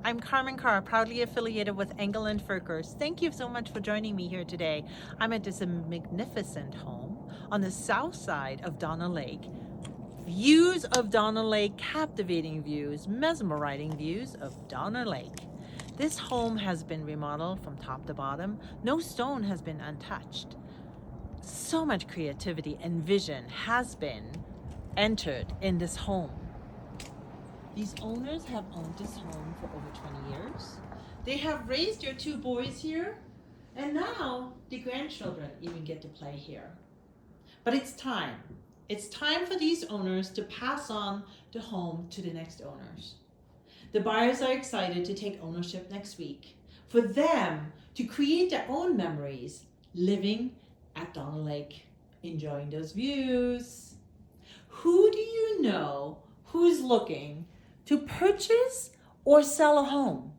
I'm Carmen Carr, proudly affiliated with Engel and Firkers. Thank you so much for joining me here today. I'm at this magnificent home on the south side of Donner Lake. Views of Donner Lake, captivating views, mesmerizing views of Donner Lake. This home has been remodeled from top to bottom. No stone has been untouched. So much creativity and vision has been entered in this home. These owners have owned this home for over 20 years. They have raised their two boys here, and now the grandchildren even get to play here. But it's time. It's time for these owners to pass on the home to the next owners. The buyers are excited to take ownership next week, for them to create their own memories living at Donner Lake, enjoying those views. Who do you know who's looking to purchase or sell a home?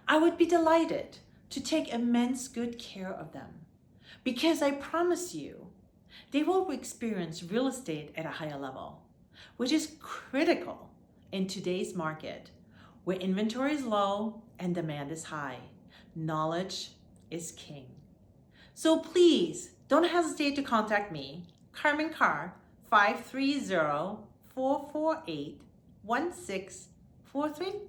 I would be delighted to take immense good care of them, because I promise you, they will experience real estate at a higher level, which is critical in today's market where inventory is low and demand is high. Knowledge is king. So please don't hesitate to contact me, Carmen Carr, 530-448-1643.